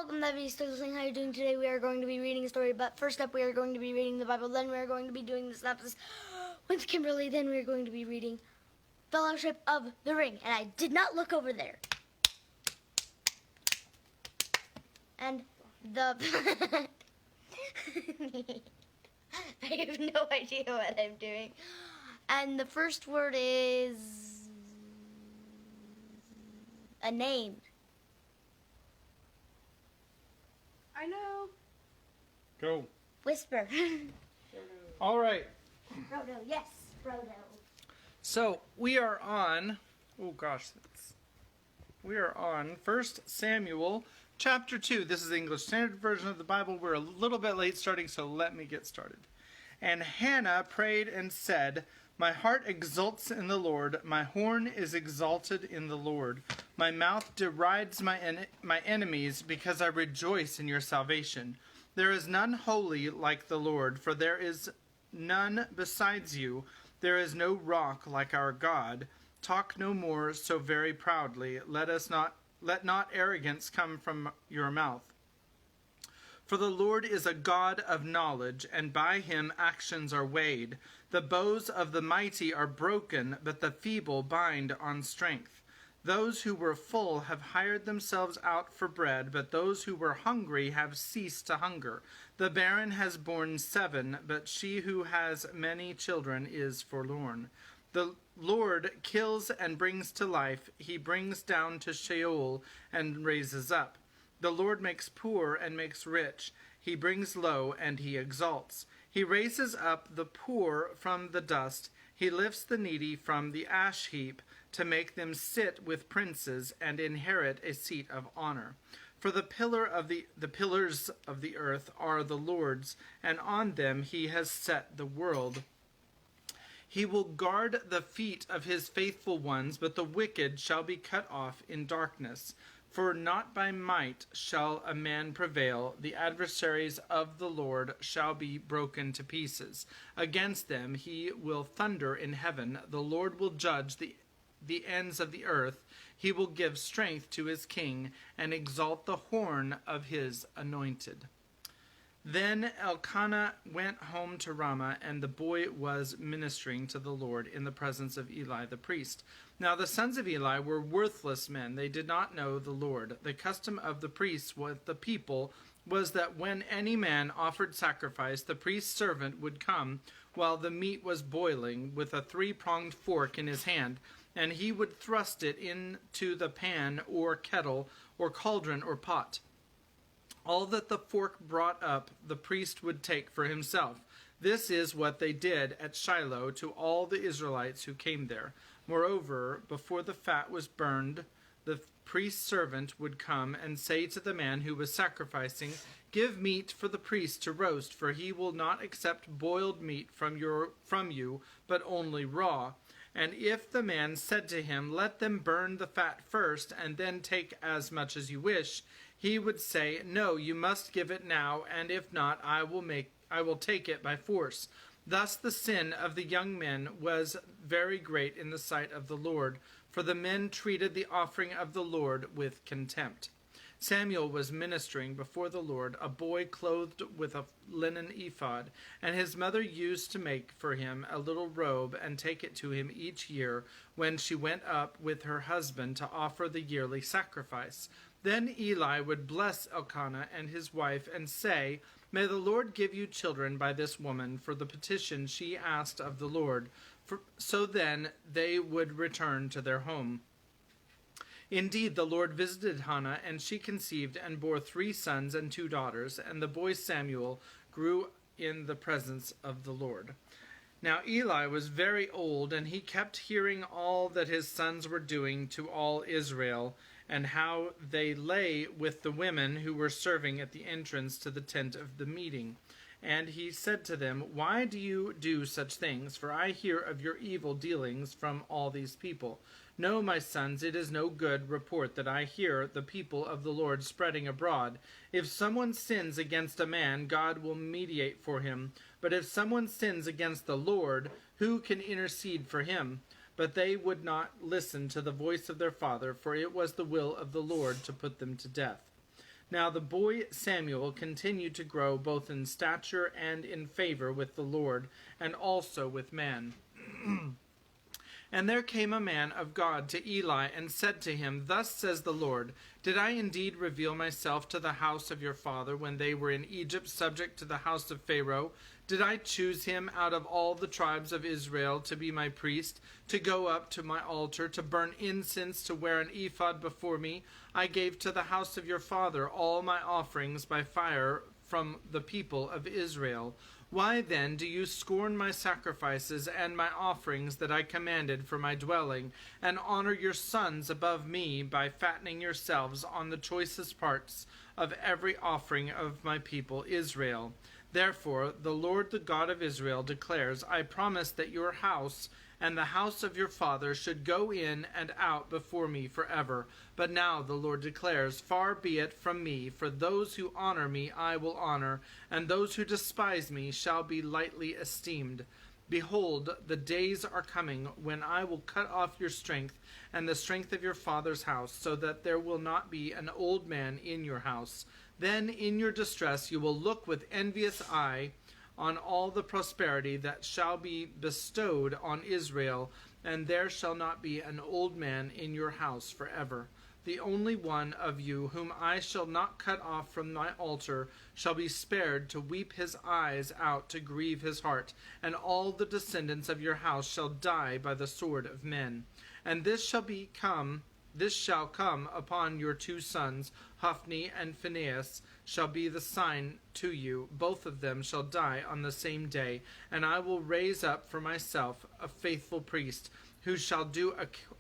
welcome to everybody still listening. How are you doing today? We are going to be reading a story, but first up we are going to be reading the Bible, then we are going to be doing the synopsis with Kimberly, then we are going to be reading Fellowship of the Ring, and I did not look over there. And the... I have no idea what I'm doing. And the first word is... a name. I know. Go. Whisper. All right. Frodo, yes, Frodo. So we are on, we are on 1 Samuel chapter 2. This is the English Standard Version of the Bible. We're a little bit late starting, so let me get started. And Hannah prayed and said, "My heart exults in the Lord. My horn is exalted in the Lord. My mouth derides my enemies because I rejoice in your salvation. There is none holy like the Lord, for there is none besides you. There is no rock like our God. Talk no more so very proudly. Let not arrogance come from your mouth. For the Lord is a God of knowledge, and by him actions are weighed. The bows of the mighty are broken, but the feeble bind on strength. Those who were full have hired themselves out for bread, but those who were hungry have ceased to hunger. The barren has borne 7, but she who has many children is forlorn. The Lord kills and brings to life. He brings down to Sheol and raises up. The Lord makes poor and makes rich. He brings low and he exalts. He raises up the poor from the dust. He lifts the needy from the ash heap to make them sit with princes and inherit a seat of honor. For the pillars of the earth are the Lord's, and on them he has set the world. He will guard the feet of his faithful ones, but the wicked shall be cut off in darkness. For not by might shall a man prevail. The adversaries of the Lord shall be broken to pieces. Against them he will thunder in heaven. The Lord will judge the ends of the earth. He will give strength to his king and exalt the horn of his anointed. Then Elkanah went home to Ramah, and the boy was ministering to the Lord in the presence of Eli the priest. Now the sons of Eli were worthless men. They did not know the Lord. The custom of the priests with the people was that when any man offered sacrifice, the priest's servant would come while the meat was boiling with a 3-pronged fork in his hand, and he would thrust it into the pan or kettle or cauldron or pot. All that the fork brought up, the priest would take for himself. This is what they did at Shiloh to all the Israelites who came there. Moreover, before the fat was burned, the priest's servant would come and say to the man who was sacrificing, "Give meat for the priest to roast, for he will not accept boiled meat from you, but only raw." And if the man said to him, "Let them burn the fat first, and then take as much as you wish," he would say, "No, you must give it now, and if not, I will take it by force." Thus the sin of the young men was very great in the sight of the Lord, for the men treated the offering of the Lord with contempt. Samuel was ministering before the Lord, a boy clothed with a linen ephod, and his mother used to make for him a little robe and take it to him each year when she went up with her husband to offer the yearly sacrifice. Then Eli would bless Elkanah and his wife and say, "May the Lord give you children by this woman for the petition she asked of the Lord." So then they would return to their home. Indeed, the Lord visited Hannah, and she conceived and bore 3 sons and 2 daughters, and the boy Samuel grew in the presence of the Lord. Now Eli was very old, and he kept hearing all that his sons were doing to all Israel, and how they lay with the women who were serving at the entrance to the tent of the meeting. And he said to them, "Why do you do such things? For I hear of your evil dealings from all these people. No, my sons, it is no good report that I hear the people of the Lord spreading abroad. If someone sins against a man, God will mediate for him. But if someone sins against the Lord, who can intercede for him?" But they would not listen to the voice of their father, for it was the will of the Lord to put them to death. Now the boy Samuel continued to grow both in stature and in favor with the Lord, and also with man. And there came a man of God to Eli, and said to him, Thus says the Lord, Did I indeed reveal myself to the house of your father when they were in Egypt, subject to the house of Pharaoh? Did I choose him out of all the tribes of Israel to be my priest, to go up to my altar, to burn incense, to wear an ephod before me? I gave to the house of your father all my offerings by fire from the people of Israel. Why then do you scorn my sacrifices and my offerings that I commanded for my dwelling, and honor your sons above me by fattening yourselves on the choicest parts of every offering of my people Israel? Therefore the Lord, the God of Israel, declares, I promise that your house and the house of your father should go in and out before me forever. But now the Lord declares, Far be it from me, for those who honor me I will honor, and those who despise me shall be lightly esteemed. Behold, the days are coming when I will cut off your strength and the strength of your father's house, so that there will not be an old man in your house. Then in your distress you will look with envious eye on all the prosperity that shall be bestowed on Israel, and there shall not be an old man in your house forever. The only one of you whom I shall not cut off from my altar shall be spared to weep his eyes out, to grieve his heart, and all the descendants of your house shall die by the sword of men. And this shall come upon your two sons, Hophni and Phinehas, shall be the sign to you. Both of them shall die on the same day, and I will raise up for myself a faithful priest, who shall do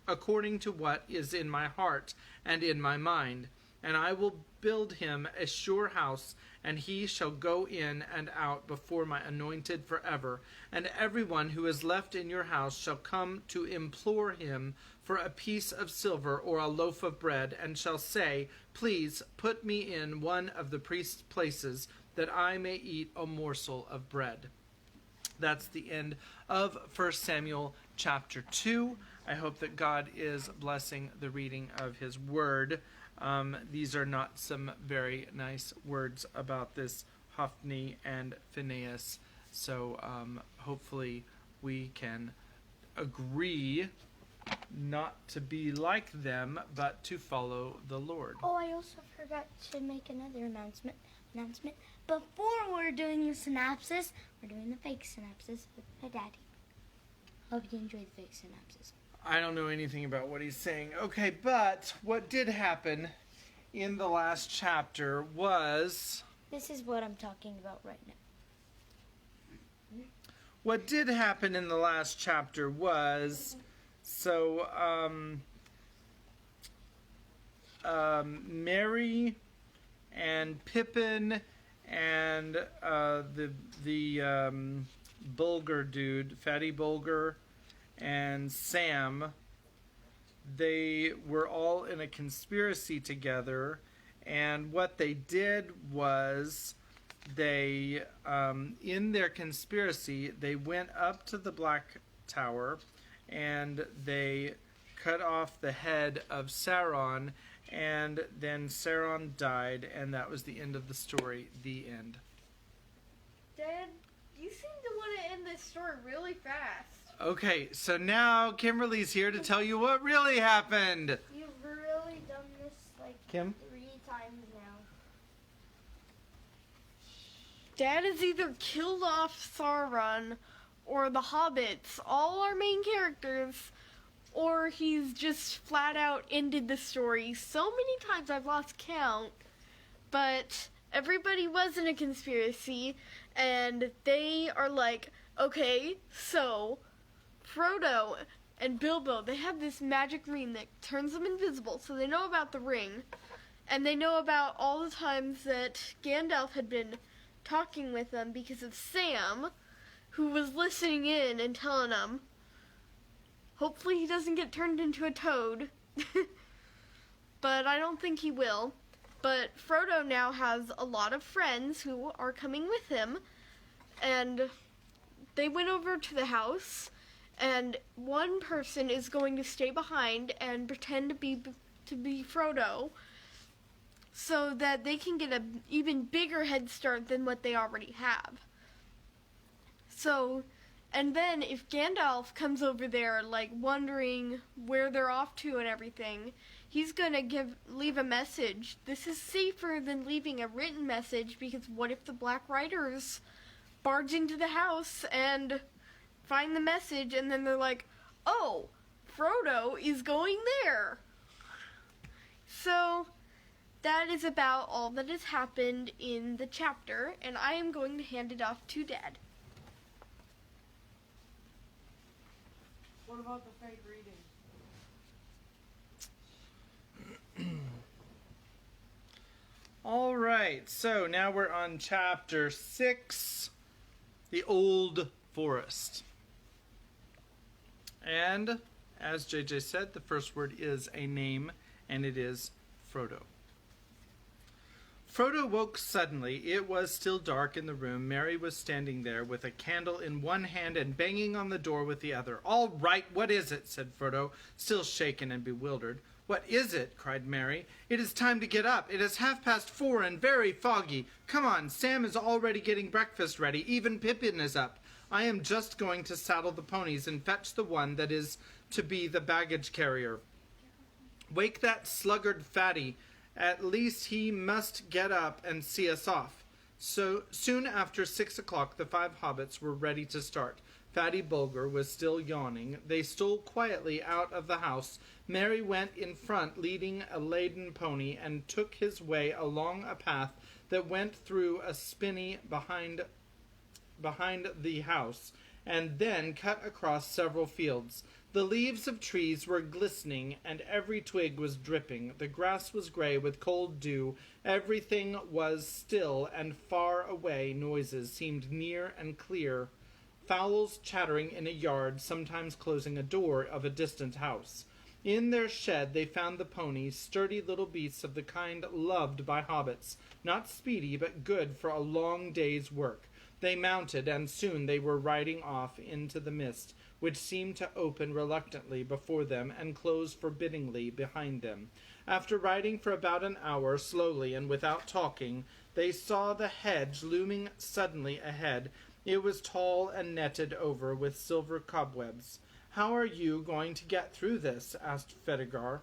according to what is in my heart and in my mind. And I will build him a sure house, and he shall go in and out before my anointed forever. And everyone who is left in your house shall come to implore him for a piece of silver or a loaf of bread, and shall say, Please put me in one of the priest's places, that I may eat a morsel of bread. That's the end of 1 Samuel chapter 2. I hope that God is blessing the reading of his word. These are not some very nice words about this Hophni and Phinehas. So hopefully we can agree not to be like them, but to follow the Lord. Oh, I also forgot to make another announcement. Before we're doing the synopsis, we're doing the fake synopsis with my daddy. Hope you enjoyed the fake synopsis. I don't know anything about what he's saying. Okay, but what did happen in the last chapter was... This is what I'm talking about right now. What did happen in the last chapter was... So, Merry and Pippin and the Bulger dude, Fatty Bulger, and Sam, they were all in a conspiracy together, and what they did was they, in their conspiracy, they went up to the Black Tower and they cut off the head of Sauron, and then Sauron died, and that was the end of the story. The end. Dad, you seem to want to end this story really fast. Okay, so now Kimberly's here to tell you what really happened. You've really done this like Kim? 3 times now. Dad has either killed off Sauron or the hobbits, all our main characters, or he's just flat out ended the story. So many times I've lost count, but everybody was in a conspiracy, and they are like, okay, so Frodo and Bilbo, they have this magic ring that turns them invisible, so they know about the ring, and they know about all the times that Gandalf had been talking with them because of Sam, who was listening in and telling them. Hopefully he doesn't get turned into a toad. But I don't think he will. But Frodo now has a lot of friends who are coming with him. And they went over to the house. And one person is going to stay behind and pretend to be Frodo. so that they can get an even bigger head start than what they already have. So, and then if Gandalf comes over there, like, wondering where they're off to and everything, he's gonna leave a message. This is safer than leaving a written message, because what if the Black Riders barge into the house and find the message, and then they're like, oh, Frodo is going there. So, that is about all that has happened in the chapter, and I am going to hand it off to Dad. What about the fake reading? All right, so now we're on chapter 6, the Old Forest. And, as JJ said, the first word is a name, and it is Frodo. Frodo woke suddenly. It was still dark in the room. Mary was standing there with a candle in one hand and banging on the door with the other. "All right, what is it?" said Frodo, still shaken and bewildered. "What is it?" cried Mary. "It is time to get up. It is 4:30 and very foggy. Come on, Sam is already getting breakfast ready. Even Pippin is up. I am just going to saddle the ponies and fetch the one that is to be the baggage carrier. Wake that sluggard Fatty. At least he must get up and see us off." So soon after 6 o'clock, the 5 hobbits were ready to start. Fatty Bulger was still yawning. They stole quietly out of the house. Mary went in front, leading a laden pony, and took his way along a path that went through a spinney behind the house, and then cut across several fields. The leaves of trees were glistening, and every twig was dripping. The grass was gray with cold dew. Everything was still, and far away noises seemed near and clear. Fowls chattering in a yard, sometimes closing a door of a distant house. In their shed they found the ponies, sturdy little beasts of the kind loved by hobbits, not speedy but good for a long day's work. They mounted, and soon they were riding off into the mist, which seemed to open reluctantly before them and close forbiddingly behind them. After riding for about an hour, slowly and without talking, they saw the hedge looming suddenly ahead. It was tall and netted over with silver cobwebs. "How are you going to get through this?" asked Fredegar.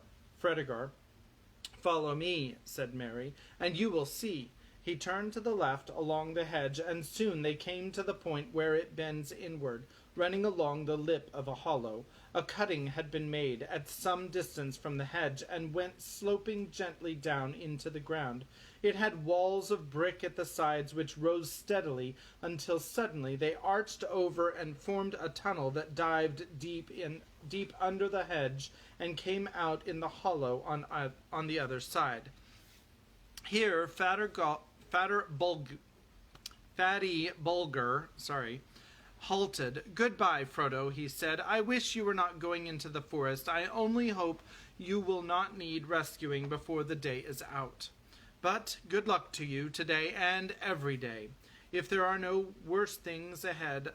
"Follow me," said Mary, "and you will see." He turned to the left along the hedge, and soon they came to the point where it bends inward, running along the lip of a hollow. A cutting had been made at some distance from the hedge, and went sloping gently down into the ground. It had walls of brick at the sides which rose steadily until suddenly they arched over and formed a tunnel that dived deep under the hedge and came out in the hollow on the other side. Here Fatty Bulger halted. "Goodbye, Frodo," he said. "I wish you were not going into the forest. I only hope you will not need rescuing before the day is out. But good luck to you today and every day. If there are no worse things ahead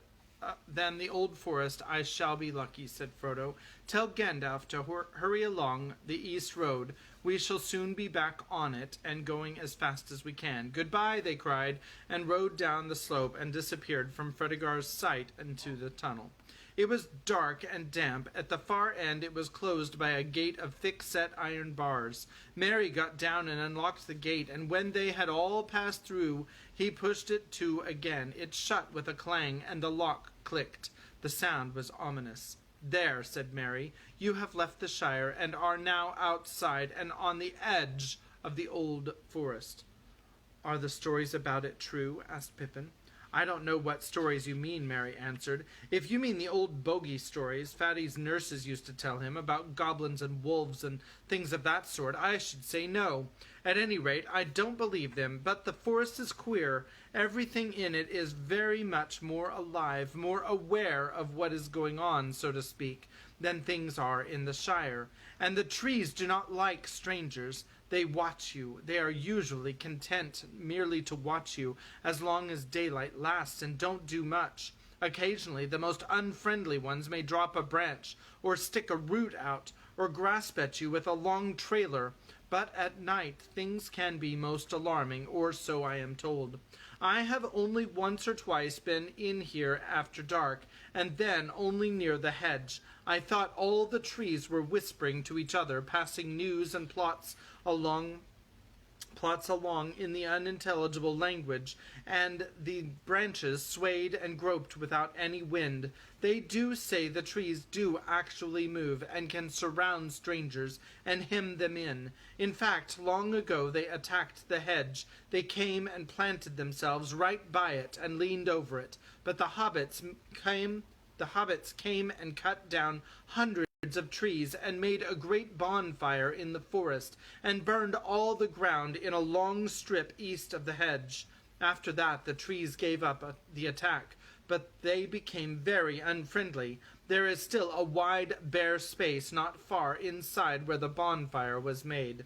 than the old forest, I shall be lucky," said Frodo. "Tell Gandalf to hurry along the east road. We shall soon be back on it and going as fast as we can." "Goodbye," they cried, and rode down the slope and disappeared from Fredegar's sight into the tunnel. It was dark and damp. At the far end it was closed by a gate of thick-set iron bars. Mary got down and unlocked the gate, and when they had all passed through, he pushed it to again. It shut with a clang, and the lock clicked. The sound was ominous. "There," said Mary, "you have left the Shire and are now outside and on the edge of the old forest." "Are the stories about it true?" asked Pippin. "I don't know what stories you mean," Mary answered. "If you mean the old bogey stories Fatty's nurses used to tell him about goblins and wolves and things of that sort, I should say no. At any rate, I don't believe them, but the forest is queer. Everything in it is very much more alive, more aware of what is going on, so to speak, than things are in the Shire. And the trees do not like strangers. They watch you. They are usually content merely to watch you as long as daylight lasts and don't do much. Occasionally the most unfriendly ones may drop a branch or stick a root out or grasp at you with a long trailer, but at night things can be most alarming, or so I am told. I have only once or twice been in here after dark, and then only near the hedge. I thought all the trees were whispering to each other, passing news and plots along in the unintelligible language, and the branches swayed and groped without any wind. They do say the trees do actually move, and can surround strangers and hem them in. In fact, long ago they attacked the hedge. They came and planted themselves right by it and leaned over it. But the hobbits came and cut down hundreds of trees and made a great bonfire in the forest and burned all the ground in a long strip east of the hedge. After that the trees gave up the attack, but they became very unfriendly. There is still a wide bare space not far inside where the bonfire was made.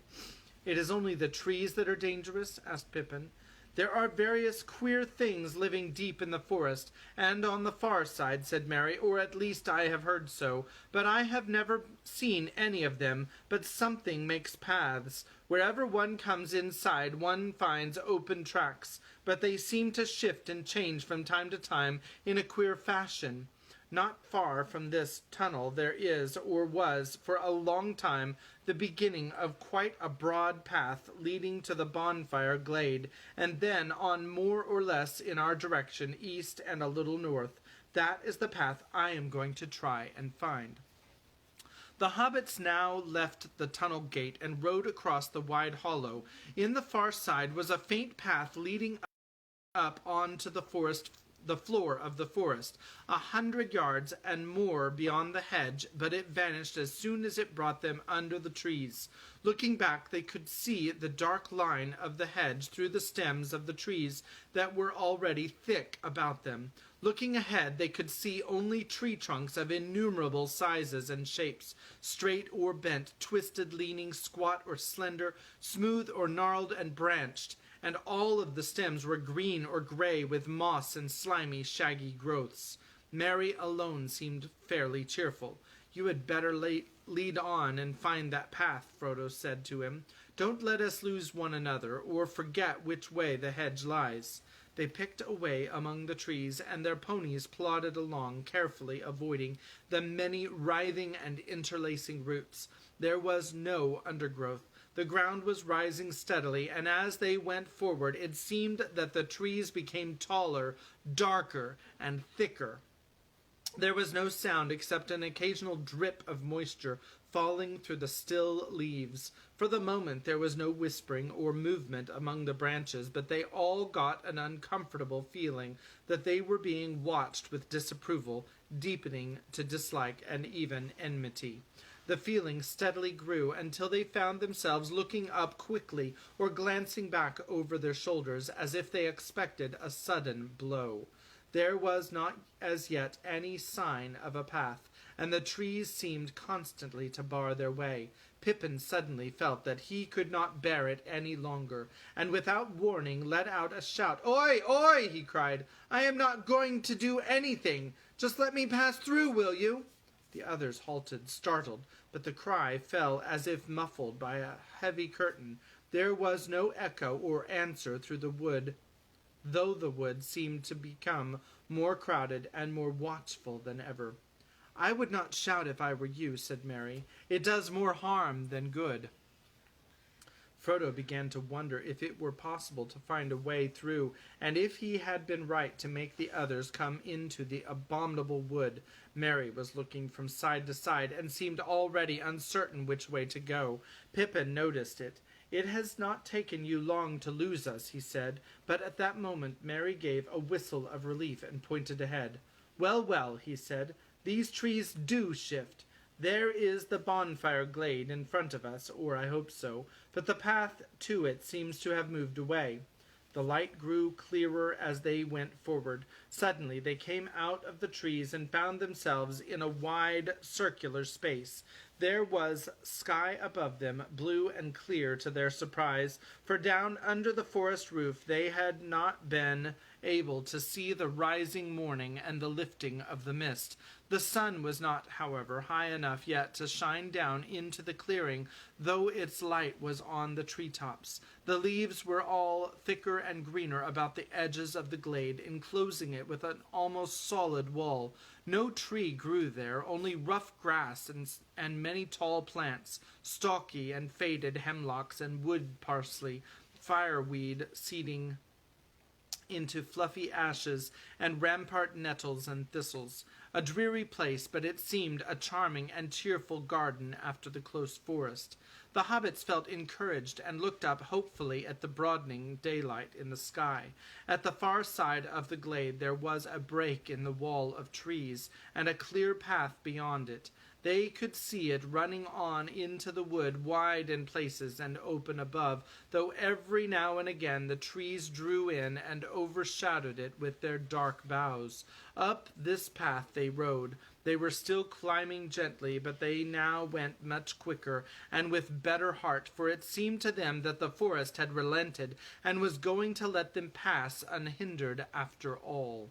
It is only the trees that are dangerous? Asked Pippin. There are various queer things living deep in the forest, and on the far side, said Mary, or at least I have heard so, but I have never seen any of them, but something makes paths. Wherever one comes inside, one finds open tracks, but they seem to shift and change from time to time in a queer fashion. Not far from this tunnel there is, or was, for a long time, the beginning of quite a broad path leading to the bonfire glade, and then on more or less in our direction, east and a little north. That is the path I am going to try and find. The hobbits now left the tunnel gate and rode across the wide hollow. In the far side was a faint path leading up onto the floor of the forest, 100 yards and more beyond the hedge, but it vanished as soon as it brought them under the trees. Looking back, they could see the dark line of the hedge through the stems of the trees that were already thick about them. Looking ahead, they could see only tree trunks of innumerable sizes and shapes, straight or bent, twisted, leaning, squat or slender, smooth or gnarled and branched, and all of the stems were green or gray with moss and slimy, shaggy growths. Mary alone seemed fairly cheerful. You had better lead on and find that path, Frodo said to him. Don't let us lose one another, or forget which way the hedge lies. They picked a way among the trees, and their ponies plodded along, carefully avoiding the many writhing and interlacing roots. There was no undergrowth. The ground was rising steadily, and as they went forward, it seemed that the trees became taller, darker, and thicker. There was no sound except an occasional drip of moisture falling through the still leaves. For the moment there was no whispering or movement among the branches, but they all got an uncomfortable feeling that they were being watched with disapproval, deepening to dislike and even enmity. The feeling steadily grew until they found themselves looking up quickly or glancing back over their shoulders as if they expected a sudden blow. There was not as yet any sign of a path, and the trees seemed constantly to bar their way. Pippin suddenly felt that he could not bear it any longer, and without warning let out a shout. "Oi, oi!" he cried. "I am not going to do anything. Just let me pass through, will you?" The others halted, startled, but the cry fell as if muffled by a heavy curtain. There was no echo or answer through the wood, though the wood seemed to become more crowded and more watchful than ever. "I would not shout if I were you," said Mary. "It does more harm than good." Frodo began to wonder if it were possible to find a way through, and if he had been right to make the others come into the abominable wood. Mary was looking from side to side, and seemed already uncertain which way to go. Pippin noticed it. "It has not taken you long to lose us," he said, but at that moment Mary gave a whistle of relief and pointed ahead. "Well, well," he said, "these trees do shift. There is the bonfire glade in front of us, or I hope so, but the path to it seems to have moved away." The light grew clearer as they went forward. Suddenly they came out of the trees and found themselves in a wide circular space. There was sky above them, blue and clear to their surprise, for down under the forest roof they had not been able to see the rising morning and the lifting of the mist. The sun was not, however, high enough yet to shine down into the clearing, though its light was on the treetops. The leaves were all thicker and greener about the edges of the glade, enclosing it with an almost solid wall. No tree grew there, only rough grass and many tall plants, stalky and faded hemlocks and wood parsley, fireweed seeding into fluffy ashes, and rampart nettles and thistles. A dreary place, but it seemed a charming and cheerful garden after the close forest. The hobbits felt encouraged and looked up hopefully at the broadening daylight in the sky. At the far side of the glade there was a break in the wall of trees, and a clear path beyond it. They could see it running on into the wood, wide in places and open above, though every now and again the trees drew in and overshadowed it with their dark boughs. Up this path they rode. They were still climbing gently, but they now went much quicker and with better heart, for it seemed to them that the forest had relented and was going to let them pass unhindered after all.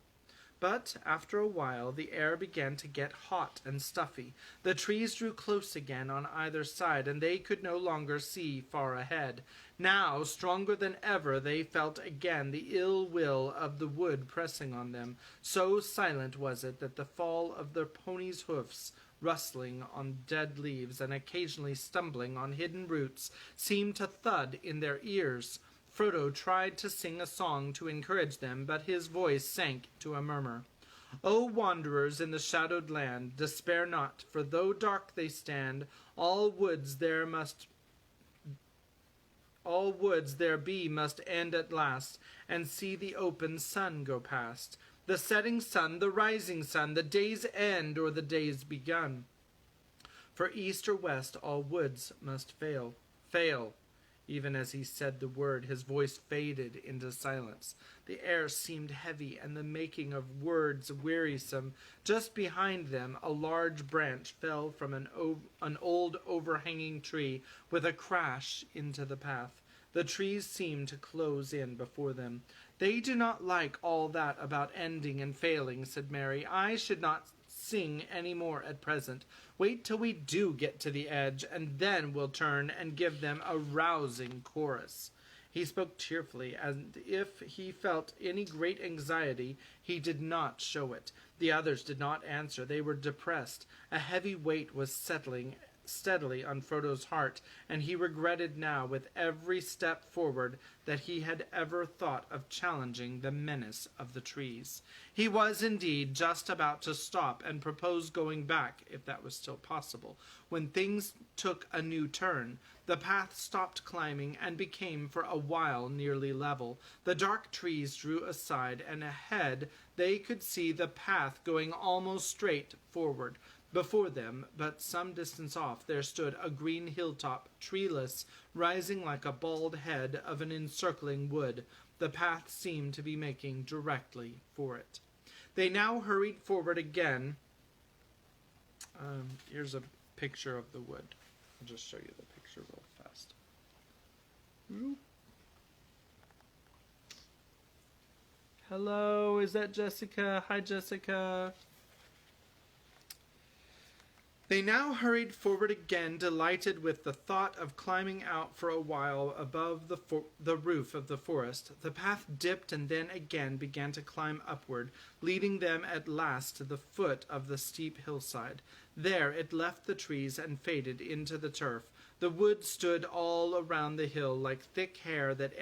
But after a while the air began to get hot and stuffy. The trees drew close again on either side, and they could no longer see far ahead. Now, stronger than ever, they felt again the ill will of the wood pressing on them. So silent was it that the fall of their ponies' hoofs, rustling on dead leaves and occasionally stumbling on hidden roots, seemed to thud in their ears. Frodo tried to sing a song to encourage them, but his voice sank to a murmur. O wanderers in the shadowed land, despair not, for though dark they stand, all woods there be must end at last, and see the open sun go past. The setting sun, the rising sun, the day's end or the day's begun. For east or west all woods must fail. Even as he said the word, his voice faded into silence. The air seemed heavy, and the making of words wearisome. Just behind them, a large branch fell from an old overhanging tree with a crash into the path. The trees seemed to close in before them. They do not like all that about ending and failing, said Mary. I should not sing any more at present. Wait till we do get to the edge, and then we'll turn and give them a rousing chorus. He spoke cheerfully, and if he felt any great anxiety, he did not show it. The others did not answer. They were depressed. A heavy weight was settling steadily on Frodo's heart, and he regretted now with every step forward that he had ever thought of challenging the menace of the trees. He was indeed just about to stop and propose going back, if that was still possible, when things took a new turn. The path stopped climbing and became for a while nearly level. The dark trees drew aside, and ahead they could see the path going almost straight forward. Before them, but some distance off, there stood a green hilltop, treeless, rising like a bald head of an encircling wood. The path seemed to be making directly for it. They now hurried forward again. Here's a picture of the wood. I'll just show you the picture real fast. Hello, is that Jessica? Hi, Jessica. They now hurried forward again, delighted with the thought of climbing out for a while above the roof of the forest. The path dipped and then again began to climb upward, leading them at last to the foot of the steep hillside. There it left the trees and faded into the turf. The wood stood all around the hill like thick hair that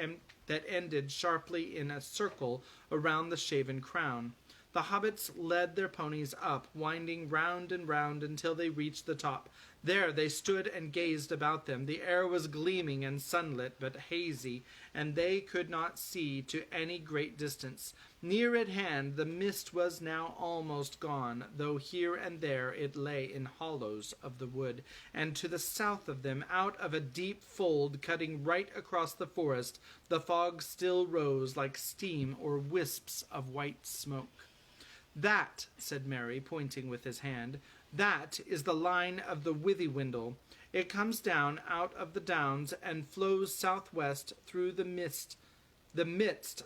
ended sharply in a circle around the shaven crown. The hobbits led their ponies up, winding round and round until they reached the top. There they stood and gazed about them. The air was gleaming and sunlit, but hazy, and they could not see to any great distance. Near at hand the mist was now almost gone, though here and there it lay in hollows of the wood, and to the south of them, out of a deep fold cutting right across the forest, the fog still rose like steam or wisps of white smoke. That, said Merry, pointing with his hand, That is the line of the Withywindle. It comes down out of the downs and flows southwest through the midst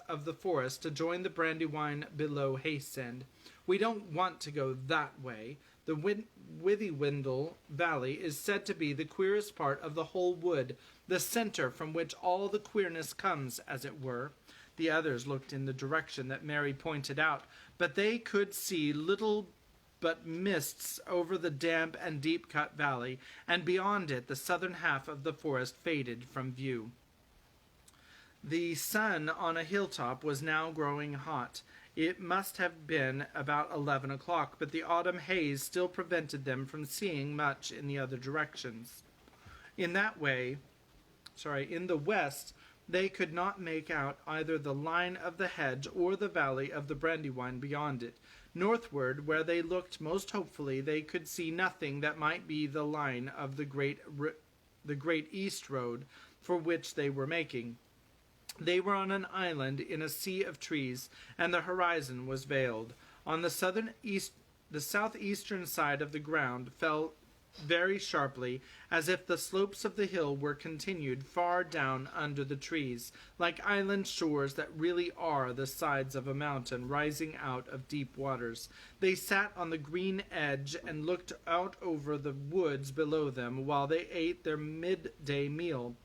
of the forest to join the Brandywine below Haysend. We don't want to go that way. The Withywindle Valley is said to be the queerest part of the whole wood, the center from which all the queerness comes, as it were. The others looked in the direction that Mary pointed out, but they could see little but mists over the damp and deep-cut valley, and beyond it the southern half of the forest faded from view. The sun on a hilltop was now growing hot. It must have been about 11 o'clock, but the autumn haze still prevented them from seeing much in the other directions. In the west, they could not make out either the line of the hedge or the valley of the Brandywine beyond it. Northward, where they looked most hopefully, they could see nothing that might be the line of the great east road for which they were making. They were on an island in a sea of trees, and the horizon was veiled. On the southeastern side of the ground fell very sharply, as if the slopes of the hill were continued far down under the trees, like island shores that really are the sides of a mountain rising out of deep waters. They sat on the green edge and looked out over the woods below them while they ate their midday meal.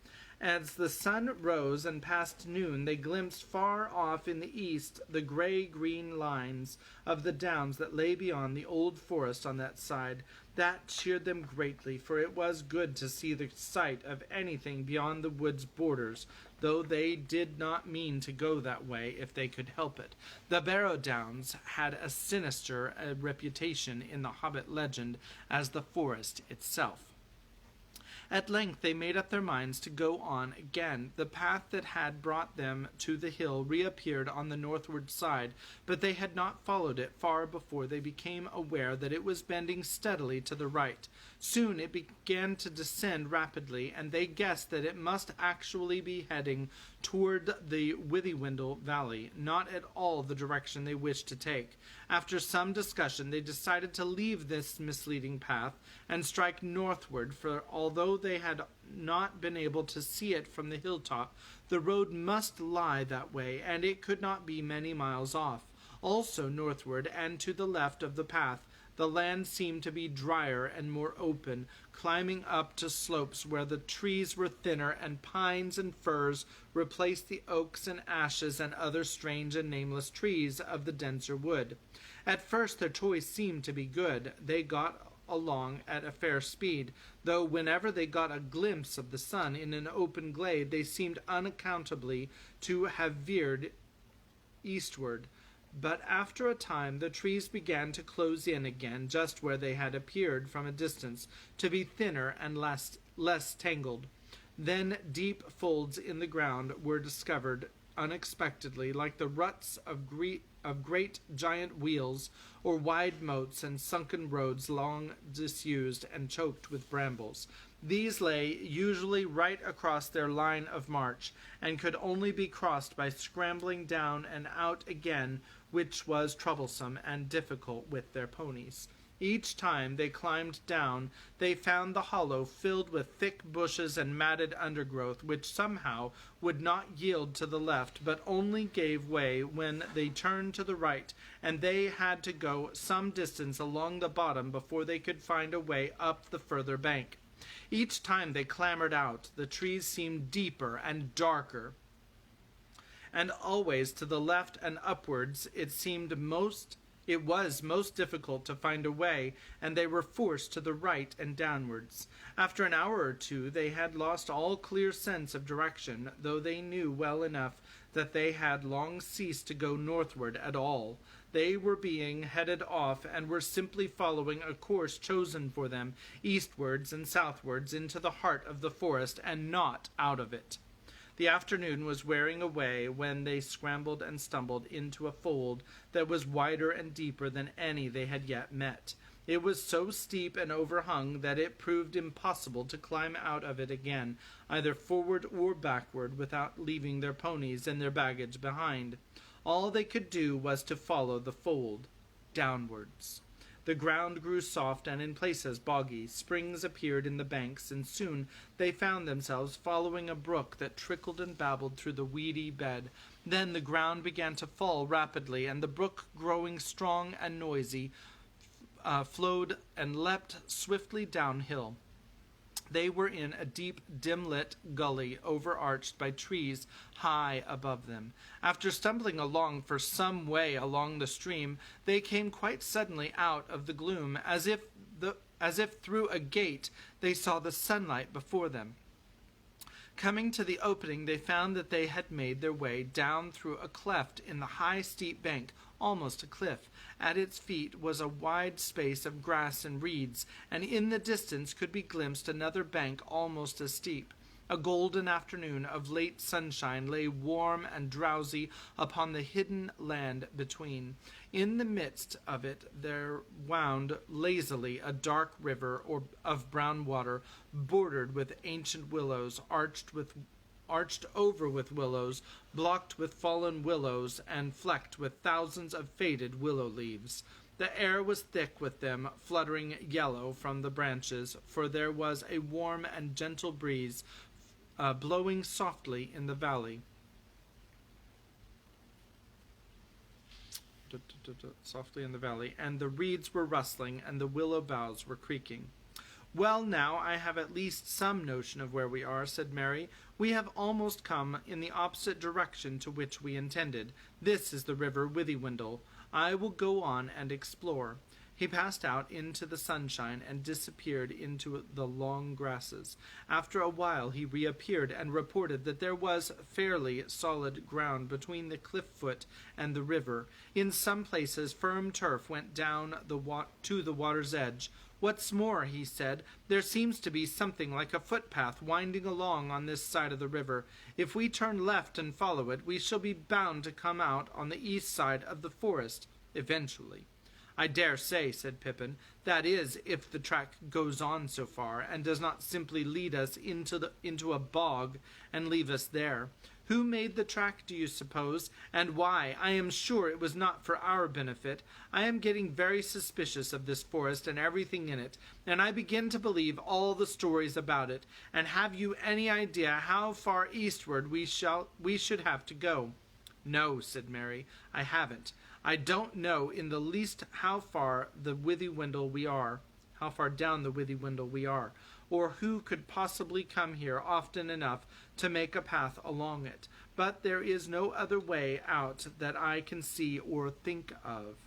As the sun rose and past noon, they glimpsed far off in the east the gray-green lines of the downs that lay beyond the old forest on that side. That cheered them greatly, for it was good to see the sight of anything beyond the wood's borders, though they did not mean to go that way if they could help it. The Barrow Downs had a sinister reputation in the Hobbit legend as the forest itself. At length they made up their minds to go on again. The path that had brought them to the hill reappeared on the northward side, but they had not followed it far before they became aware that it was bending steadily to the right. Soon it began to descend rapidly, and they guessed that it must actually be heading toward the Withywindle Valley, not at all the direction they wished to take. After some discussion, they decided to leave this misleading path and strike northward, for although they had not been able to see it from the hilltop, the road must lie that way, and it could not be many miles off. Also northward and to the left of the path, the land seemed to be drier and more open, climbing up to slopes where the trees were thinner, and pines and firs replaced the oaks and ashes and other strange and nameless trees of the denser wood. At first their choice seemed to be good. They got along at a fair speed, though whenever they got a glimpse of the sun in an open glade, they seemed unaccountably to have veered eastward. But after a time the trees began to close in again just where they had appeared from a distance, to be thinner and less tangled. Then deep folds in the ground were discovered unexpectedly, like the ruts of great giant wheels, or wide moats and sunken roads long disused and choked with brambles. These lay usually right across their line of march, and could only be crossed by scrambling down and out again, which was troublesome and difficult with their ponies. Each time they climbed down, they found the hollow filled with thick bushes and matted undergrowth, which somehow would not yield to the left, but only gave way when they turned to the right, and they had to go some distance along the bottom before they could find a way up the further bank. Each time they clambered out, the trees seemed deeper and darker, and always to the left and upwards it was most difficult to find a way, and they were forced to the right and downwards. After an hour or two they had lost all clear sense of direction, though they knew well enough that they had long ceased to go northward at all. They were being headed off, and were simply following a course chosen for them, eastwards and southwards into the heart of the forest, and not out of it. The afternoon was wearing away when they scrambled and stumbled into a fold that was wider and deeper than any they had yet met. It was so steep and overhung that it proved impossible to climb out of it again, either forward or backward, without leaving their ponies and their baggage behind. All they could do was to follow the fold downwards. The ground grew soft and in places boggy. Springs appeared in the banks, and soon they found themselves following a brook that trickled and babbled through the weedy bed. Then the ground began to fall rapidly, and the brook, growing strong and noisy, flowed and leapt swiftly downhill. They were in a deep, dim-lit gully overarched by trees high above them. After stumbling along for some way along the stream, they came quite suddenly out of the gloom, as if through a gate they saw the sunlight before them. Coming to the opening, they found that they had made their way down through a cleft in the high, steep bank, almost a cliff. At its feet was a wide space of grass and reeds, and in the distance could be glimpsed another bank almost as steep. A golden afternoon of late sunshine lay warm and drowsy upon the hidden land between. In the midst of it there wound lazily a dark river of brown water, bordered with ancient willows, arched over with willows, blocked with fallen willows, and flecked with thousands of faded willow leaves. The air was thick with them, fluttering yellow from the branches, for there was a warm and gentle breeze blowing softly in the valley. Softly in the valley, and the reeds were rustling, and the willow boughs were creaking. "Well, now I have at least some notion of where we are," said Mary. "We have almost come in the opposite direction to which we intended. This is the river Withywindle. I will go on and explore." He passed out into the sunshine and disappeared into the long grasses. After a while he reappeared and reported that there was fairly solid ground between the cliff foot and the river. In some places firm turf went down to the water's edge. "What's more," he said, "there seems to be something like a footpath winding along on this side of the river. If we turn left and follow it, we shall be bound to come out on the east side of the forest, eventually." "I dare say," said Pippin. "That is, if the track goes on so far, and does not simply lead us into a bog and leave us there. Who made the track, do you suppose, and why? I am sure it was not for our benefit. I am getting very suspicious of this forest and everything in it, and I begin to believe all the stories about it. And have you any idea how far eastward we should have to go?" "No," said Mary, "I haven't. I don't know in the least how far down the Withywindle we are, or who could possibly come here often enough to make a path along it. But there is no other way out that I can see or think of."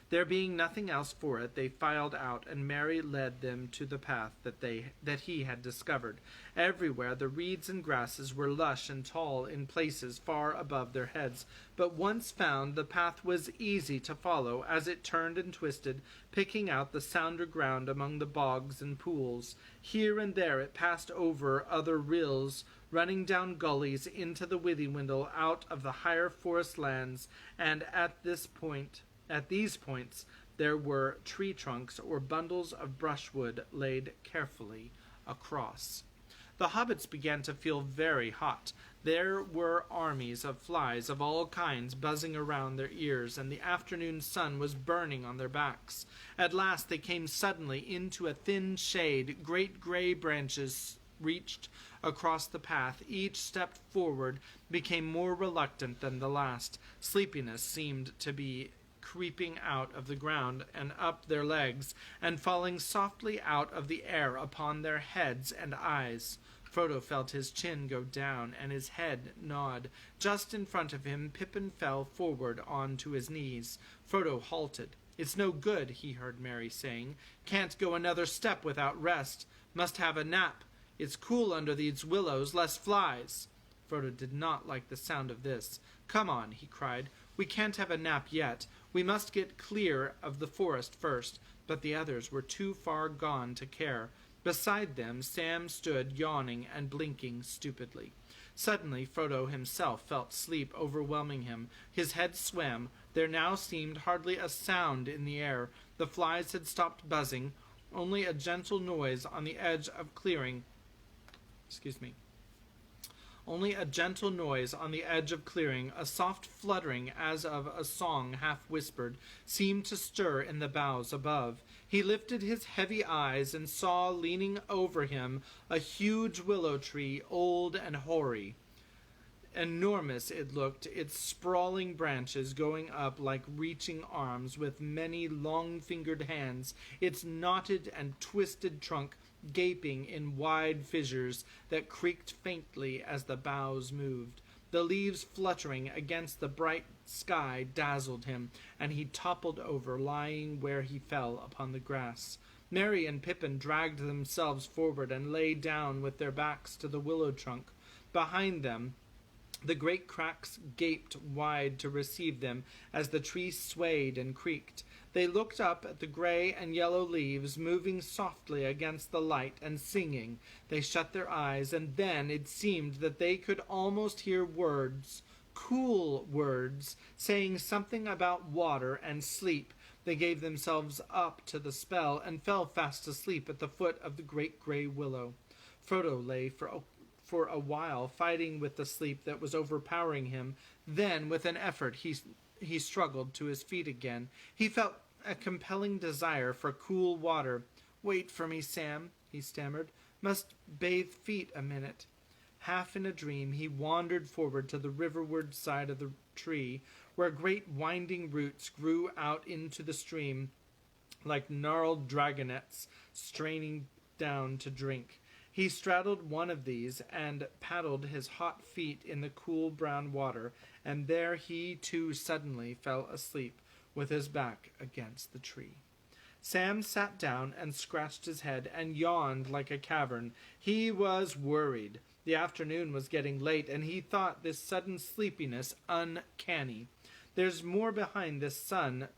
There being nothing else for it, they filed out, and Mary led them to the path that he had discovered. Everywhere the reeds and grasses were lush and tall in places far above their heads, but once found, the path was easy to follow as it turned and twisted, picking out the sounder ground among the bogs and pools. Here and there it passed over other rills, running down gullies into the Withywindle out of the higher forest lands, and at these points there were tree trunks or bundles of brushwood laid carefully across. The hobbits began to feel very hot. There were armies of flies of all kinds buzzing around their ears, and the afternoon sun was burning on their backs. At last they came suddenly into a thin shade. Great gray branches reached across the path. Each step forward became more reluctant than the last. Sleepiness seemed to be creeping out of the ground and up their legs, and falling softly out of the air upon their heads and eyes. Frodo felt his chin go down and his head nod. Just in front of him, Pippin fell forward on to his knees. Frodo halted. "It's no good," he heard Mary saying. "Can't go another step without rest. Must have a nap. It's cool under these willows, less flies." Frodo did not like the sound of this. "Come on," he cried. "We can't have a nap yet. We must get clear of the forest first." But the others were too far gone to care. Beside them, Sam stood yawning and blinking stupidly. Suddenly, Frodo himself felt sleep overwhelming him. His head swam. There now seemed hardly a sound in the air. The flies had stopped buzzing. Only a gentle noise on the edge of clearing. only a gentle noise on the edge of clearing, a soft fluttering as of a song half-whispered, seemed to stir in the boughs above. He lifted his heavy eyes and saw, leaning over him, a huge willow tree, old and hoary. Enormous it looked, its sprawling branches going up like reaching arms with many long-fingered hands, its knotted and twisted trunk gaping in wide fissures that creaked faintly as the boughs moved. The leaves fluttering against the bright sky dazzled him, and he toppled over, lying where he fell upon the grass. Mary and Pippin dragged themselves forward and lay down with their backs to the willow trunk. Behind them, the great cracks gaped wide to receive them as the tree swayed and creaked. They looked up at the gray and yellow leaves moving softly against the light and singing. They shut their eyes, and then it seemed that they could almost hear words, cool words, saying something about water and sleep. They gave themselves up to the spell and fell fast asleep at the foot of the great gray willow. Frodo lay for a while, fighting with the sleep that was overpowering him. Then, with an effort, he struggled to his feet again. He felt a compelling desire for cool water. "Wait for me, Sam," he stammered. "Must bathe feet a minute." Half in a dream, he wandered forward to the riverward side of the tree, where great winding roots grew out into the stream like gnarled dragonets straining down to drink. He straddled one of these and paddled his hot feet in the cool brown water, and there he too suddenly fell asleep with his back against the tree. Sam sat down and scratched his head and yawned like a cavern. He was worried. The afternoon was getting late, and he thought this sudden sleepiness uncanny. There's more behind this than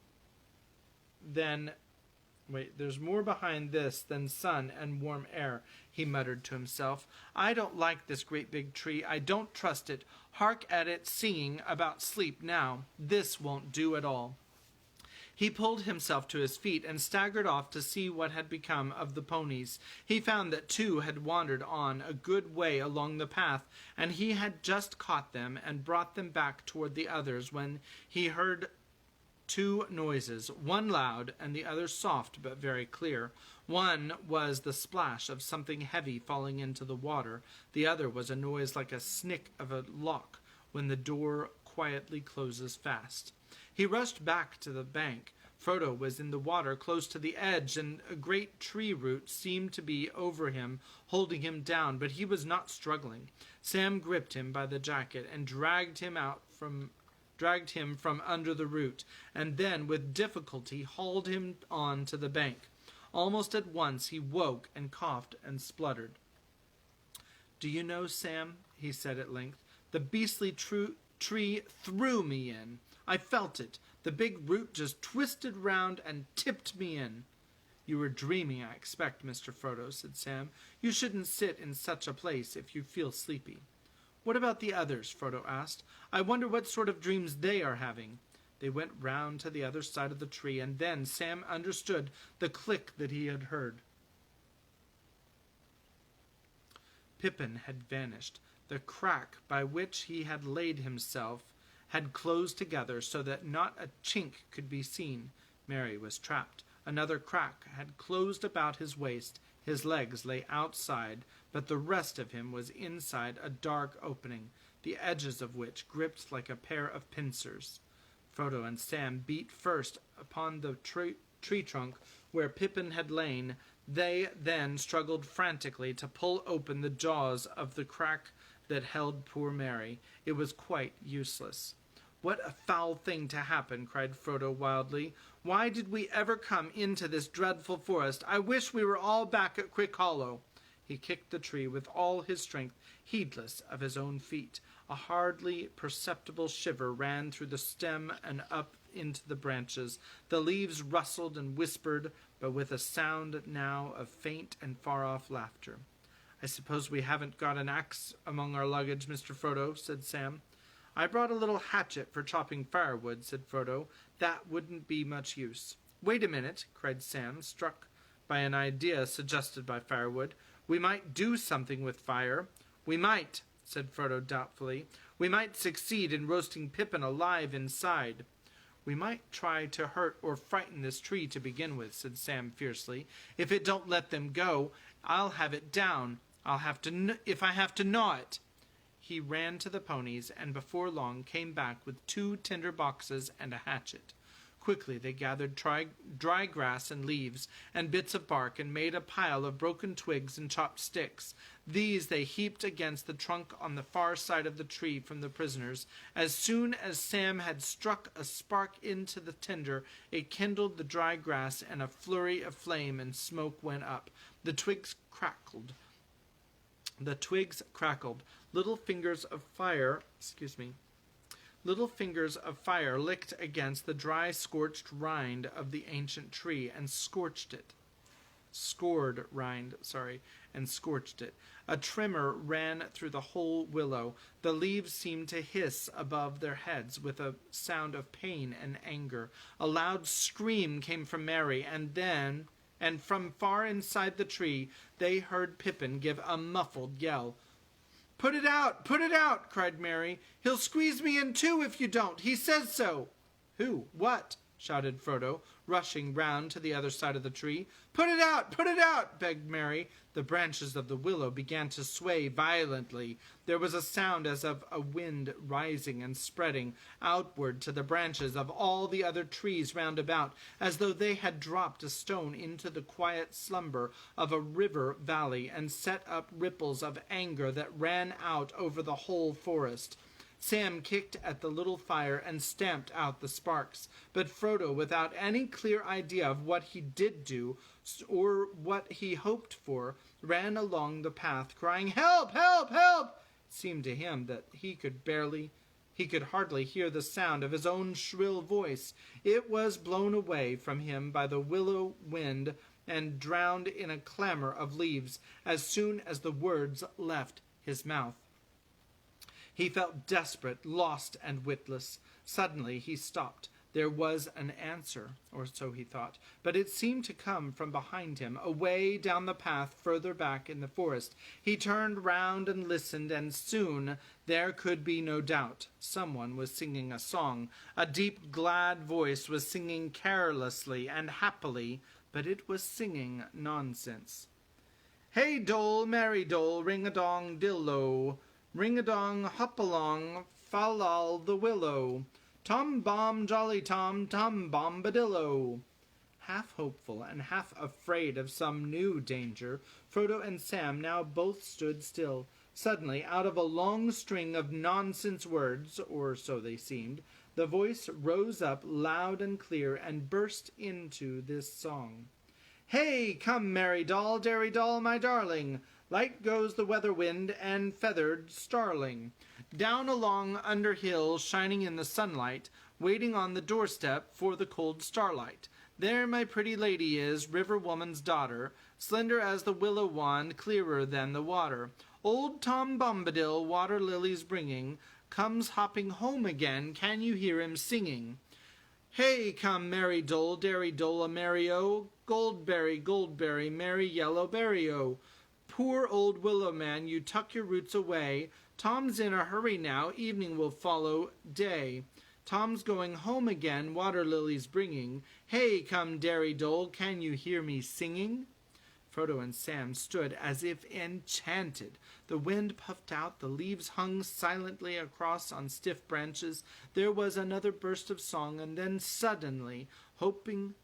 sun and warm air, he muttered to himself. I don't like this great big tree. I don't trust it. Hark at it singing about sleep now. This won't do at all. He pulled himself to his feet and staggered off to see what had become of the ponies. He found that two had wandered on a good way along the path, and he had just caught them and brought them back toward the others when he heard two noises, one loud and the other soft but very clear. One was the splash of something heavy falling into the water. The other was a noise like a snick of a lock when the door quietly closes fast. He rushed back to the bank. Frodo was in the water close to the edge, and a great tree root seemed to be over him, holding him down, but he was not struggling. Sam gripped him by the jacket and dragged him from under the root, and then with difficulty hauled him on to the bank. Almost at once he woke and coughed and spluttered. "Do you know, Sam," he said at length, "the beastly tree threw me in. I felt it. The big root just twisted round and tipped me in." "You were dreaming, I expect, Mr. Frodo," said Sam. "You shouldn't sit in such a place if you feel sleepy." "What about the others?" Frodo asked. "I wonder what sort of dreams they are having." They went round to the other side of the tree, and then Sam understood the click that he had heard. Pippin had vanished. The crack by which he had laid himself had closed together so that not a chink could be seen. Mary was trapped. Another crack had closed about his waist. His legs lay outside, but the rest of him was inside a dark opening, the edges of which gripped like a pair of pincers. Frodo and Sam beat first upon the tree trunk where Pippin had lain. They then struggled frantically to pull open the jaws of the crack that held poor Mary. It was quite useless. "What a foul thing to happen!" cried Frodo wildly. "Why did we ever come into this dreadful forest? I wish we were all back at Quick Hollow." He kicked the tree with all his strength, heedless of his own feet. A hardly perceptible shiver ran through the stem and up into the branches. The leaves rustled and whispered, but with a sound now of faint and far-off laughter. "I suppose we haven't got an axe among our luggage, Mr. Frodo," said Sam. "I brought a little hatchet for chopping firewood," said Frodo. "That wouldn't be much use." "Wait a minute," cried Sam, struck by an idea suggested by firewood. "We might do something with fire." "We might," said Frodo doubtfully. "We might succeed in roasting Pippin alive inside." "We might try to hurt or frighten this tree to begin with," said Sam fiercely. "If it don't let them go, I'll have it down. If I have to gnaw it." He ran to the ponies, and before long came back with 2 tinder boxes and a hatchet. Quickly they gathered dry grass and leaves and bits of bark and made a pile of broken twigs and chopped sticks. These they heaped against the trunk on the far side of the tree from the prisoners. As soon as Sam had struck a spark into the tinder, it kindled the dry grass, and a flurry of flame and smoke went up. The twigs crackled. Little fingers of fire licked against the dry, scorched rind of the ancient tree and scorched it. A tremor ran through the whole willow. The leaves seemed to hiss above their heads with a sound of pain and anger. A loud scream came from Merry, and from far inside the tree they heard Pippin give a muffled yell. Put it out! Put it out!" cried Merry. "He'll squeeze me in too if you don't. He says so." "Who? What?" shouted Frodo, rushing round to the other side of the tree. "Put it out! Put it out!" begged Merry. The branches of the willow began to sway violently. There was a sound as of a wind rising and spreading outward to the branches of all the other trees round about, as though they had dropped a stone into the quiet slumber of a river valley and set up ripples of anger that ran out over the whole forest. Sam kicked at the little fire and stamped out the sparks, but Frodo, without any clear idea of what he did do or what he hoped for, ran along the path crying, "Help! Help! Help!" It seemed to him that he could hardly hear the sound of his own shrill voice. It was blown away from him by the willow wind and drowned in a clamor of leaves as soon as the words left his mouth. He felt desperate, lost, and witless. Suddenly he stopped. There was an answer, or so he thought, but it seemed to come from behind him, away down the path further back in the forest. He turned round and listened, and soon there could be no doubt. Someone was singing a song. A deep, glad voice was singing carelessly and happily, but it was singing nonsense. "Hey, dole, merry dole, ring-a-dong, dillo, ring-a-dong, hop-along, fall-all the willow. Tom-bomb, jolly Tom, tom-bombadillo." Half hopeful and half afraid of some new danger, Frodo and Sam now both stood still. Suddenly, out of a long string of nonsense words, or so they seemed, the voice rose up loud and clear and burst into this song. "Hey, come, merry doll, dairy doll, my darling. Light goes the weather wind and feathered starling. Down along under hill, shining in the sunlight, waiting on the doorstep for the cold starlight. There my pretty lady is, river woman's daughter, slender as the willow wand, clearer than the water. Old Tom Bombadil, water lilies bringing, comes hopping home again, can you hear him singing? Hey, come, merry dole, dairy dole, a merry-o, goldberry, goldberry, merry yellow berry-o. Poor old willow man, you tuck your roots away. Tom's in a hurry now, evening will follow day. Tom's going home again, water lilies bringing. Hey, come, dairy dole, can you hear me singing?" Frodo and Sam stood as if enchanted. The wind puffed out, the leaves hung silently across on stiff branches. There was another burst of song, and then suddenly, hopping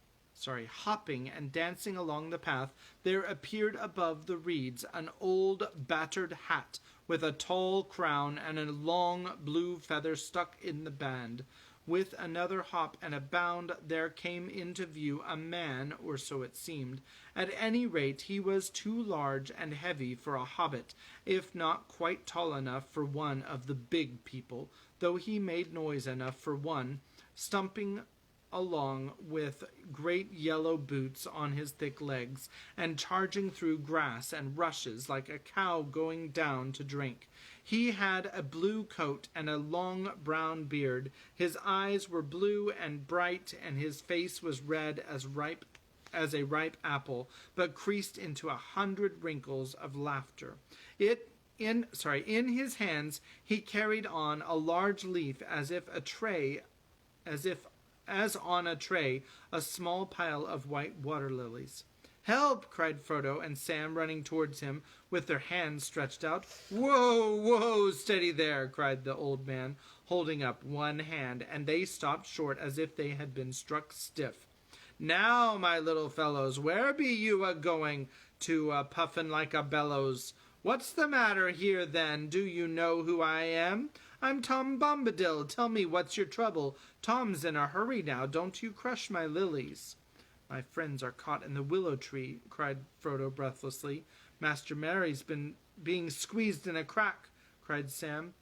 and dancing along the path, there appeared above the reeds an old battered hat with a tall crown and a long blue feather stuck in the band. With another hop and a bound there came into view a man, or so it seemed. At any rate, he was too large and heavy for a hobbit, if not quite tall enough for one of the big people, though he made noise enough for one, stumping along with great yellow boots on his thick legs, and charging through grass and rushes like a cow going down to drink. He had a blue coat and a long brown beard. His eyes were blue and bright, and his face was red as a ripe apple, but creased into 100 wrinkles of laughter. It in his hands he carried on a large leaf as on a tray a small pile of white water lilies. "Help!" cried Frodo and Sam, running towards him with their hands stretched out. "Whoa, whoa, steady there!" cried the old man, holding up one hand, and they stopped short as if they had been struck stiff. "Now, my little fellows, where be you a-going to puffin' like a bellows? What's the matter here, then? Do you know who I am? I'm Tom Bombadil. Tell me what's your trouble. Tom's in a hurry now. Don't you crush my lilies." "My friends are caught in the willow tree," cried Frodo breathlessly. "Master Merry's been being squeezed in a crack," cried Sam.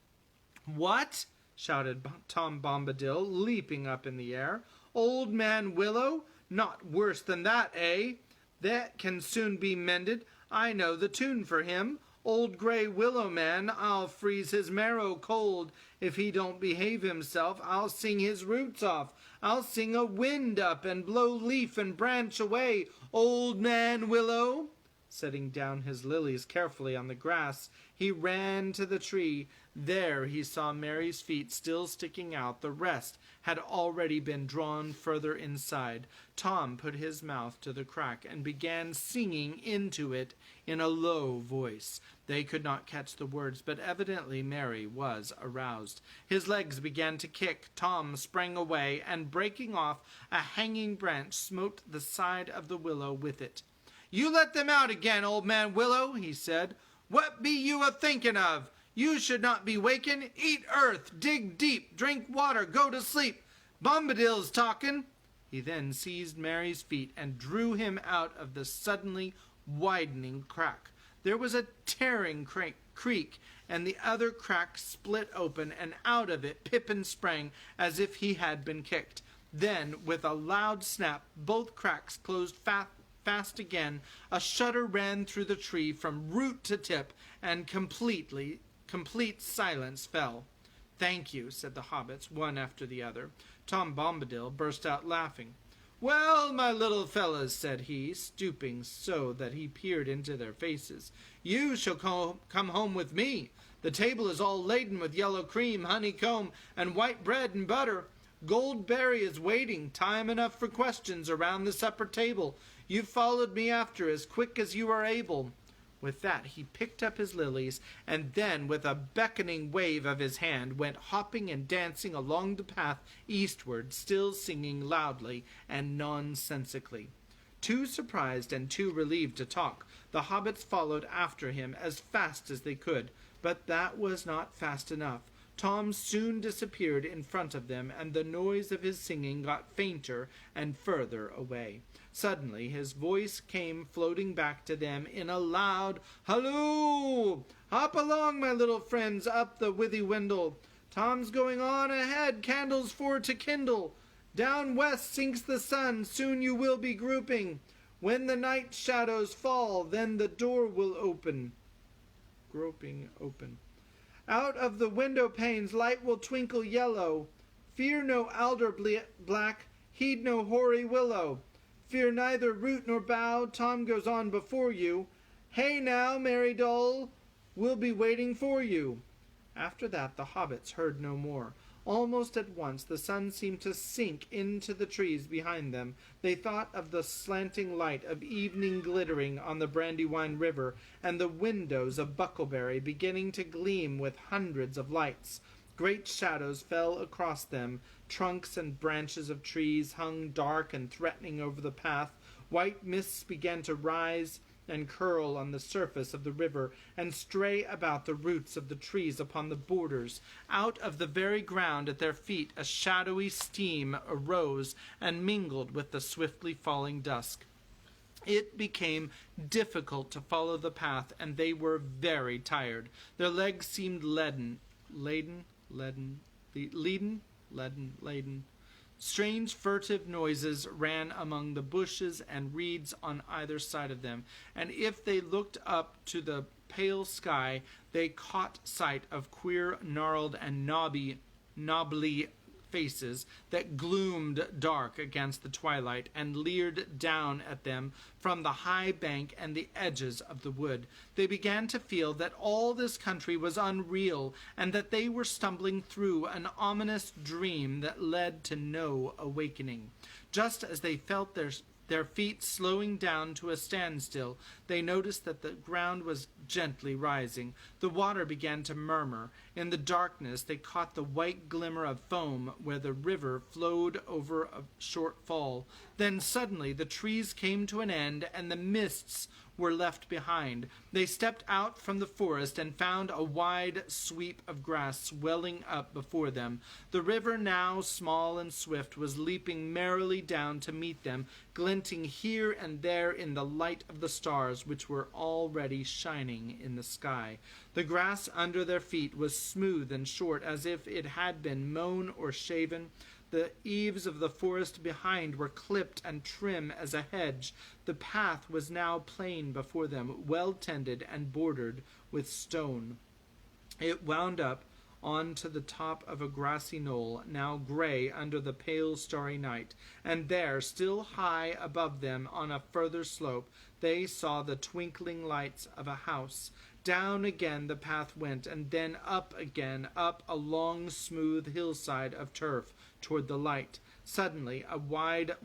"What?" shouted Tom Bombadil, leaping up in the air. "Old Man Willow? Not worse than that, eh? That can soon be mended. I know the tune for him. Old Grey Willow Man, I'll freeze his marrow cold. If he don't behave himself, I'll sing his roots off. I'll sing a wind up and blow leaf and branch away. Old Man Willow!" Setting down his lilies carefully on the grass, he ran to the tree. There he saw Mary's feet still sticking out. The rest had already been drawn further inside. Tom put his mouth to the crack and began singing into it in a low voice. They could not catch the words, but evidently Mary was aroused. His legs began to kick. Tom sprang away, and breaking off a hanging branch, smote the side of the willow with it. "You let them out again, Old Man Willow," he said. "What be you a-thinking of? You should not be wakin'. Eat earth, dig deep, drink water, go to sleep. Bombadil's talkin'." He then seized Mary's feet and drew him out of the suddenly widening crack. There was a tearing creak, and the other crack split open, and out of it Pippin sprang as if he had been kicked. Then, with a loud snap, both cracks closed fast again. A shudder ran through the tree from root to tip, and complete silence fell. "Thank you," said the hobbits, one after the other. Tom Bombadil burst out laughing. "Well, my little fellas," said he, stooping so that he peered into their faces, "you shall come home with me. The table is all laden with yellow cream, honeycomb, and white bread and butter. Goldberry is waiting, time enough for questions around the supper table. You've followed me after as quick as you are able." With that he picked up his lilies, and then with a beckoning wave of his hand went hopping and dancing along the path eastward, still singing loudly and nonsensically. Too surprised and too relieved to talk, the hobbits followed after him as fast as they could, but that was not fast enough. Tom soon disappeared in front of them, and the noise of his singing got fainter and further away. Suddenly his voice came floating back to them in a loud halloo. "Hop along, my little friends, up the Withywindle. Tom's going on ahead, candles for to kindle. Down west sinks the sun, soon you will be grouping. When the night shadows fall, then the door will open." Groping open. "Out of the window panes light will twinkle yellow. Fear no alder black, heed no hoary willow. Fear neither root nor bough, Tom goes on before you. Hey now, merry doll, we'll be waiting for you." After that the hobbits heard no more. Almost at once the sun seemed to sink into the trees behind them. They thought of the slanting light of evening glittering on the Brandywine River, and the windows of Bucklebury beginning to gleam with hundreds of lights. Great shadows fell across them. Trunks and branches of trees hung dark and threatening over the path. White mists began to rise and curl on the surface of the river, and stray about the roots of the trees upon the borders. Out of the very ground at their feet a shadowy steam arose and mingled with the swiftly falling dusk. It became difficult to follow the path, and they were very tired. Their legs seemed leaden. Strange furtive noises ran among the bushes and reeds on either side of them, and if they looked up to the pale sky, they caught sight of queer, gnarled, and knobbly faces that gloomed dark against the twilight and leered down at them from the high bank and the edges of the wood. They began to feel that all this country was unreal and that they were stumbling through an ominous dream that led to no awakening. Just as they felt their feet slowing down to a standstill, they noticed that the ground was gently rising. The water began to murmur. In the darkness, they caught the white glimmer of foam where the river flowed over a short fall. Then suddenly the trees came to an end and the mists were left behind. They stepped out from the forest and found a wide sweep of grass swelling up before them. The river, now small and swift, was leaping merrily down to meet them, glinting here and there in the light of the stars which were already shining in the sky. The grass under their feet was smooth and short, as if it had been mown or shaven. The eaves of the forest behind were clipped and trim as a hedge. The path was now plain before them, well tended and bordered with stone. It wound up on to the top of a grassy knoll, now gray under the pale starry night, and there, still high above them on a further slope, they saw the twinkling lights of a house. Down again the path went, and then up again, up a long, smooth hillside of turf toward the light. Suddenly, a wide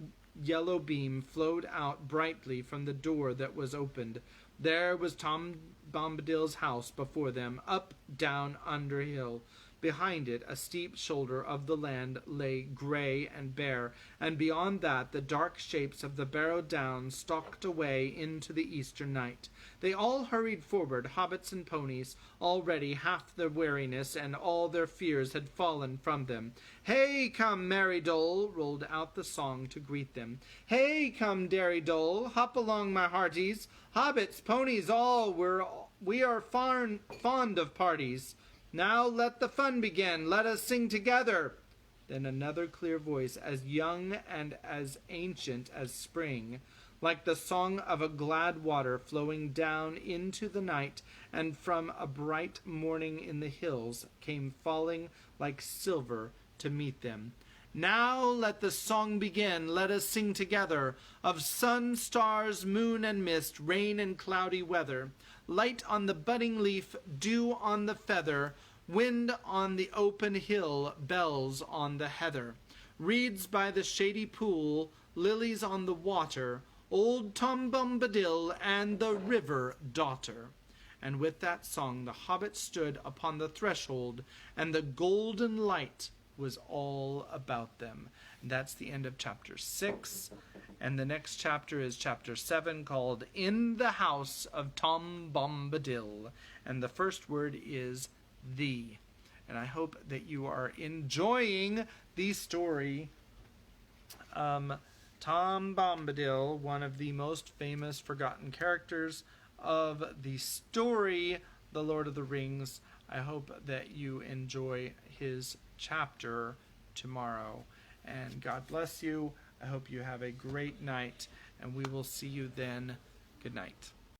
yellow beam flowed out brightly from the door that was opened. There was Tom Bombadil's house before them, up, down, under hill. Behind it, a steep shoulder of the land lay gray and bare, and beyond that the dark shapes of the Barrow Downs stalked away into the eastern night. They all hurried forward, hobbits and ponies. Already half their weariness and all their fears had fallen from them. "Hey, come, merry Dole!" rolled out the song to greet them. "Hey, come, Derry Dole! Hop along, my hearties! Hobbits, ponies, all, we are fond of parties. Now let the fun begin. Let us sing together." Then another clear voice, as young and as ancient as spring, like the song of a glad water flowing down into the night and from a bright morning in the hills, came falling like silver to meet them. "Now let the song begin. Let us sing together of sun, stars, moon and mist, rain and cloudy weather. Light on the budding leaf, dew on the feather, wind on the open hill, bells on the heather. Reeds by the shady pool, lilies on the water, old Tom Bombadil and the river daughter." And with that song the hobbit stood upon the threshold, and the golden light was all about them. And that's the end of chapter 6. And the next chapter is chapter 7, called In the House of Tom Bombadil. And the first word is "the." And I hope that you are enjoying the story. Tom Bombadil, one of the most famous forgotten characters of the story, The Lord of the Rings. I hope that you enjoy his chapter tomorrow. And God bless you. I hope you have a great night, and we will see you then. Good night.